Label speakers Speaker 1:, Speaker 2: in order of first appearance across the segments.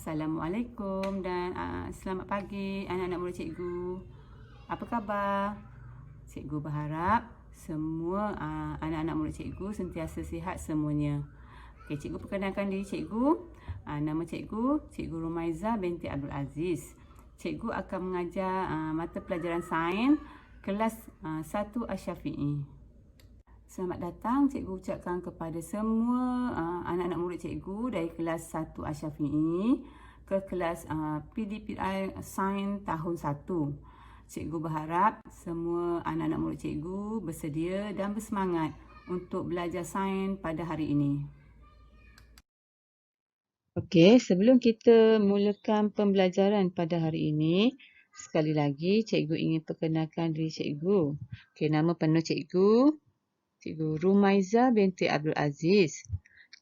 Speaker 1: Assalamualaikum dan selamat pagi anak-anak murid cikgu. Apa khabar? Cikgu berharap semua anak-anak murid cikgu sentiasa sihat semuanya. Okey, cikgu perkenalkan diri cikgu. Nama cikgu, Cikgu Rumaiza binti Abdul Aziz. Cikgu akan mengajar mata pelajaran sains kelas 1 Asyafi'i. Selamat datang cikgu ucapkan kepada semua anak-anak murid cikgu dari kelas 1 Asyafi'i ke kelas PDPI Sains tahun 1. Cikgu berharap semua anak-anak murid cikgu bersedia dan bersemangat untuk belajar sains pada hari ini. Okey, sebelum kita mulakan pembelajaran pada hari ini, sekali lagi cikgu ingin perkenalkan diri cikgu. Okey, nama penuh cikgu Cikgu Rumaiza binti Abdul Aziz.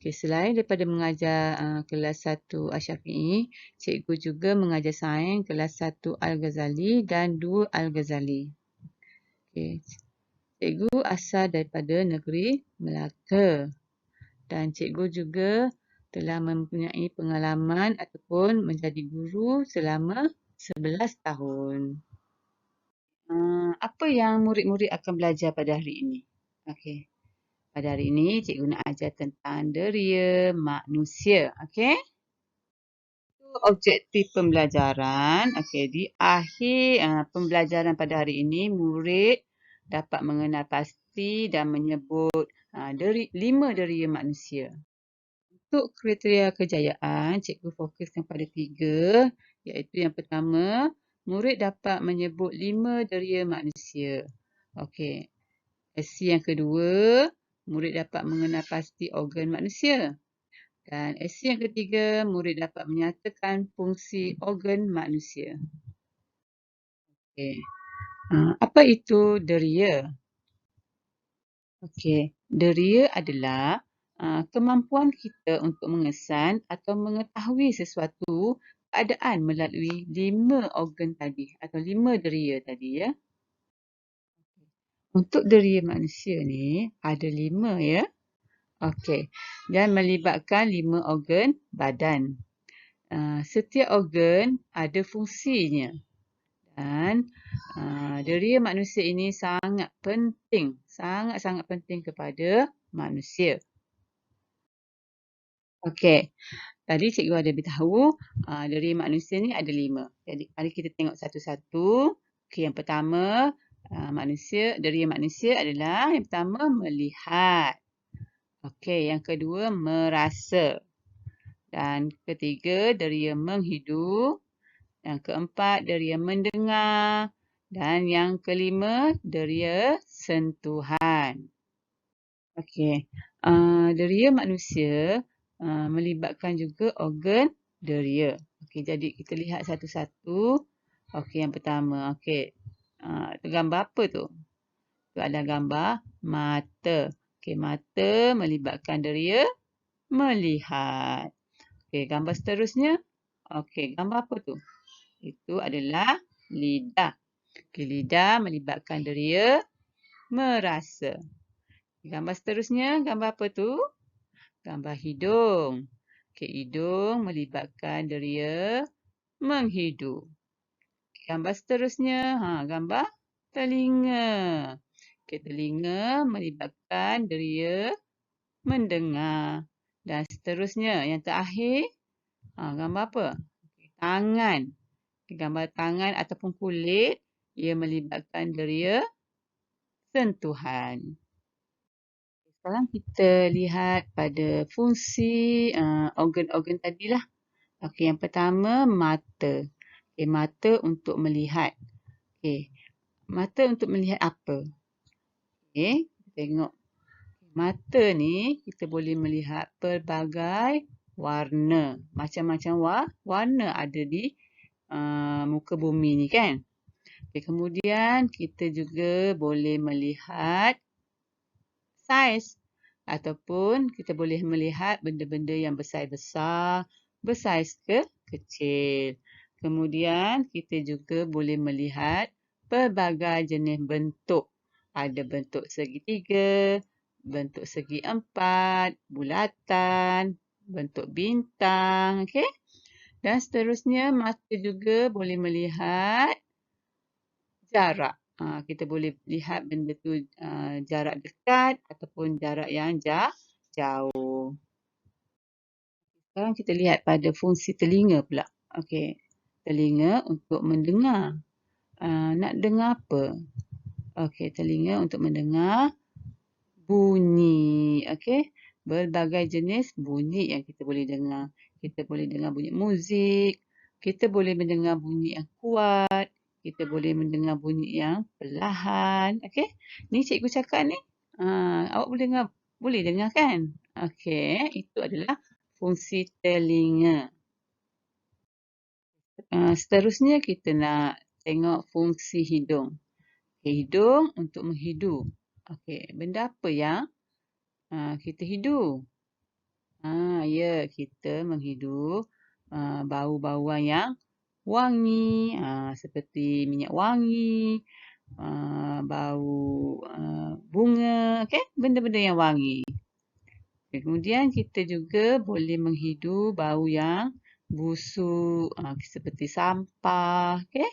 Speaker 1: Okay, selain daripada mengajar kelas 1 Asyafi'i, cikgu juga mengajar sains kelas 1 Al-Ghazali dan 2 Al-Ghazali. Okay. Cikgu asal daripada negeri Melaka dan cikgu juga telah mempunyai pengalaman ataupun menjadi guru selama 11 tahun. Apa yang murid-murid akan belajar pada hari ini? Okey. Pada hari ini, cikgu nak ajar tentang deria manusia. Okey? Objektif pembelajaran. Okey, di akhir pembelajaran pada hari ini, murid dapat mengenal pasti dan menyebut 5 deria manusia. Untuk kriteria kejayaan, cikgu fokuskan pada 3, iaitu yang pertama, murid dapat menyebut 5 deria manusia. Okey. Aksi yang kedua, murid dapat mengenal pasti organ manusia. Dan aksi yang ketiga, murid dapat menyatakan fungsi organ manusia. Okey. Apa itu deria? Okey, deria adalah kemampuan kita untuk mengesan atau mengetahui sesuatu keadaan melalui 5 organ tadi atau 5 deria tadi ya. Untuk deria manusia ni ada 5 ya. Okey, dan melibatkan 5 organ badan. Setiap organ ada fungsinya. Dan deria manusia ini sangat penting. Sangat-sangat penting kepada manusia. Okey, tadi cikgu ada beritahu deria manusia ni ada 5. Jadi, mari kita tengok satu-satu. Okey, yang pertama, deria manusia adalah yang pertama melihat. Okey, yang kedua merasa. Dan ketiga, deria menghidu. Yang keempat, deria mendengar. Dan yang kelima, deria sentuhan. Okey, deria manusia melibatkan juga organ deria. Okey, jadi kita lihat satu-satu. Okey, yang pertama. Okey, gambar apa tu? Tu ada gambar mata. Okey, mata melibatkan deria melihat. Okey, gambar seterusnya. Okey, gambar apa tu? Itu adalah lidah. Okey, lidah melibatkan deria merasa. Gambar seterusnya, gambar apa tu? Gambar hidung. Okey, hidung melibatkan deria menghidu. Gambar seterusnya, gambar telinga. Okey, telinga melibatkan deria mendengar. Dan seterusnya, yang terakhir, gambar apa? Tangan. Gambar tangan ataupun kulit, ia melibatkan deria sentuhan. Sekarang kita lihat pada fungsi organ-organ tadilah. Okey, yang pertama mata. Okey, mata untuk melihat. Okey, mata untuk melihat apa? Okey, tengok. Mata ni kita boleh melihat pelbagai warna. Macam-macam warna ada di muka bumi ni kan. Okay, kemudian kita juga boleh melihat saiz ataupun kita boleh melihat benda-benda yang besar-besar, bersaiz kecil. Kemudian kita juga boleh melihat pelbagai jenis bentuk. Ada bentuk segitiga, bentuk segi empat, bulatan, bentuk bintang. Okay? Dan seterusnya, mata juga boleh melihat jarak. Kita boleh lihat benda tu jarak dekat ataupun jarak yang jauh. Sekarang kita lihat pada fungsi telinga pula. Okey. Telinga untuk mendengar. Nak dengar apa? Okey, telinga untuk mendengar bunyi. Okey. Berbagai jenis bunyi yang kita boleh dengar. Kita boleh dengar bunyi muzik. Kita boleh mendengar bunyi yang kuat. Kita boleh mendengar bunyi yang perlahan. Okey. Ni cikgu cakap ni. Awak boleh dengar kan? Okey. Itu adalah fungsi telinga. Seterusnya kita nak tengok fungsi hidung. Okay, hidung untuk menghidu. Okey, benda apa yang kita hidu? Ya, kita menghidu bau-bauan yang wangi, seperti minyak wangi, bau bunga, okey, benda-benda yang wangi. Okay, kemudian kita juga boleh menghidu bau yang busuk, seperti sampah, okey.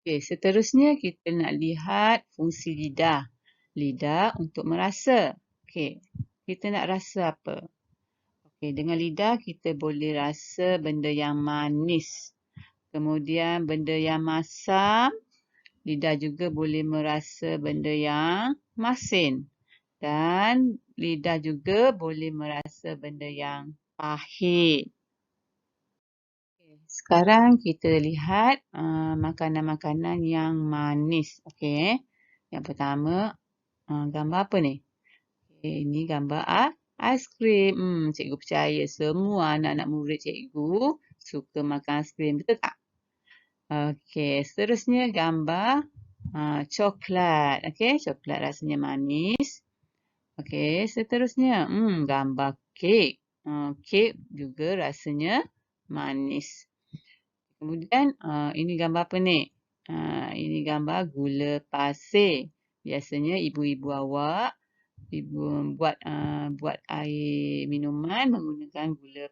Speaker 1: Okey, seterusnya kita nak lihat fungsi lidah. Lidah untuk merasa. Okey, kita nak rasa apa? Okey, dengan lidah kita boleh rasa benda yang manis. Kemudian benda yang masam. Lidah juga boleh merasa benda yang masin. Dan lidah juga boleh merasa benda yang pahit. Sekarang kita lihat makanan-makanan yang manis. Okey. Yang pertama, gambar apa ni? Okay, ini gambar aiskrim. Cikgu percaya semua anak-anak murid cikgu suka makan aiskrim. Betul tak? Okey, seterusnya gambar coklat. Okey, coklat rasanya manis. Okey, seterusnya gambar kek. Kek juga rasanya manis. Kemudian ini gambar apa ni? Ini gambar gula pasir. Biasanya ibu-ibu awak buat air minuman menggunakan gula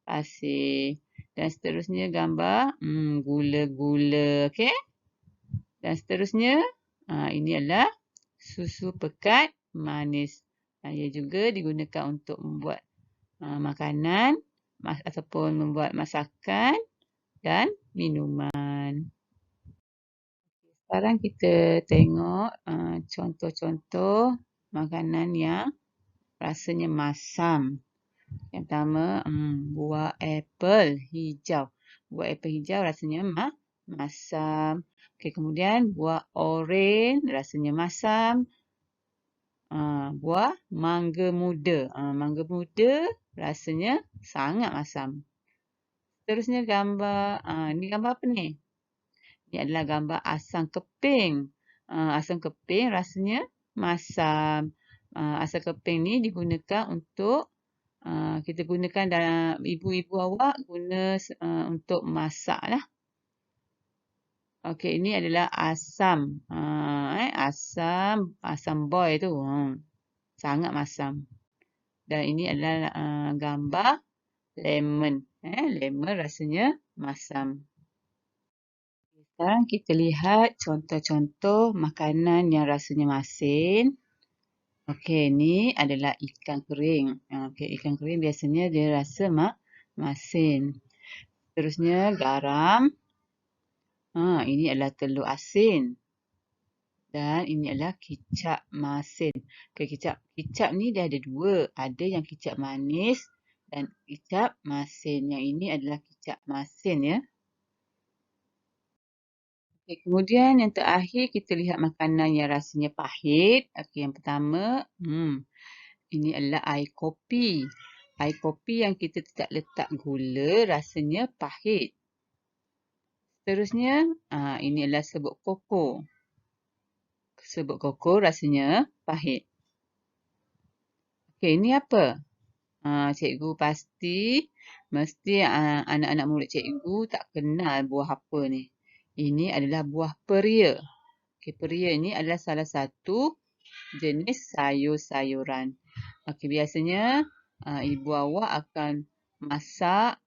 Speaker 1: pasir. Dan seterusnya gambar gula-gula. Okey? Dan seterusnya ini adalah susu pekat manis. Ia juga digunakan untuk membuat makanan ataupun membuat masakan dan minuman. Sekarang kita tengok contoh-contoh makanan yang rasanya masam. Yang pertama, buah apple hijau. Buah apple hijau rasanya masam. Okay, kemudian buah oren rasanya masam. Buah mangga muda. Mangga muda rasanya sangat masam. Seterusnya gambar, ni gambar apa ni? Ini adalah gambar asam keping. Asam keping rasanya masam. Asam keping ni digunakan untuk kita gunakan dalam ibu-ibu awak guna untuk masak lah. Okey, ini adalah asam. Asam boy tu. Sangat masam. Dan ini adalah gambar lemon. Lemon rasanya masam. Sekarang kita lihat contoh-contoh makanan yang rasanya masin. Okey, ni adalah ikan kering. Okey, ikan kering biasanya dia rasa masin. Terusnya garam. Ini adalah telur asin. Dan ini adalah kicap masin. Okay, kicap ni dia ada dua. Ada yang kicap manis dan kicap masin. Yang ini adalah kicap masin ya. Okay, kemudian yang terakhir kita lihat makanan yang rasanya pahit. Okay, yang pertama, ini adalah air kopi. Air kopi yang kita tidak letak gula rasanya pahit. Seterusnya, ini adalah serbuk koko. Serbuk koko rasanya pahit. Okey, ini apa? Cikgu mesti anak-anak murid cikgu tak kenal buah apa ni. Ini adalah buah peria. Okey, peria ini adalah salah satu jenis sayur-sayuran. Okey, biasanya ibu awak akan masak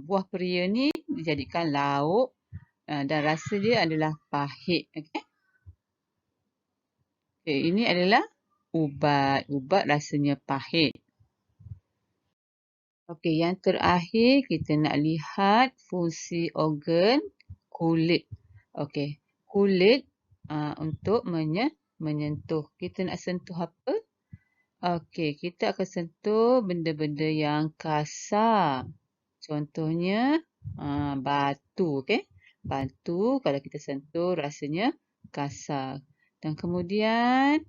Speaker 1: buah peria ni dijadikan lauk dan rasa dia adalah pahit. Okey. Okay, ini adalah ubat. Ubat rasanya pahit. Okey, yang terakhir kita nak lihat fungsi organ kulit. Okey, kulit untuk menyentuh. Kita nak sentuh apa? Okey, kita akan sentuh benda-benda yang kasar. Contohnya batu, okey. Batu kalau kita sentuh rasanya kasar. Dan kemudian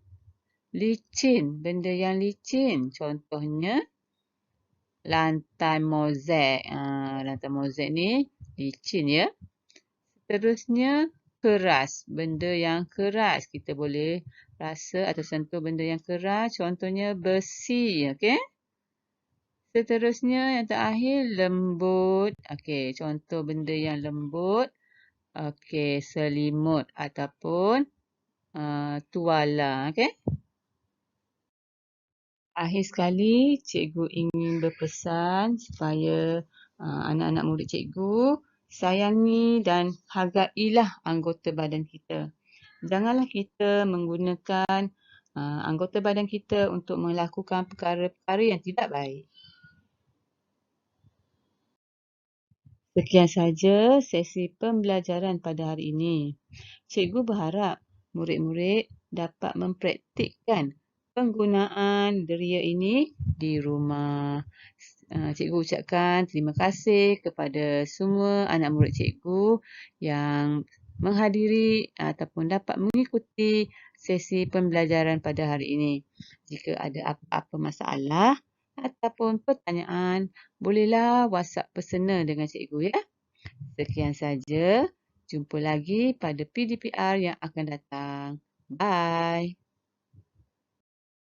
Speaker 1: licin, benda yang licin. Contohnya lantai mozaik. Lantai mozaik ni licin ya. Seterusnya keras, benda yang keras. Kita boleh rasa atau sentuh benda yang keras. Contohnya besi, okey. Seterusnya yang terakhir lembut. Okey, contoh benda yang lembut. Okey, selimut ataupun tuala, okey. Akhir sekali, cikgu ingin berpesan supaya anak-anak murid cikgu sayangi dan hargailah anggota badan kita. Janganlah kita menggunakan anggota badan kita untuk melakukan perkara-perkara yang tidak baik. Sekian saja sesi pembelajaran pada hari ini. Cikgu berharap murid-murid dapat mempraktikkan penggunaan deria ini di rumah. Cikgu ucapkan terima kasih kepada semua anak murid cikgu yang menghadiri ataupun dapat mengikuti sesi pembelajaran pada hari ini. Jika ada apa-apa masalah ataupun pertanyaan, bolehlah WhatsApp personal dengan cikgu ya. Sekian saja. Jumpa lagi pada PDPR yang akan datang. Bye.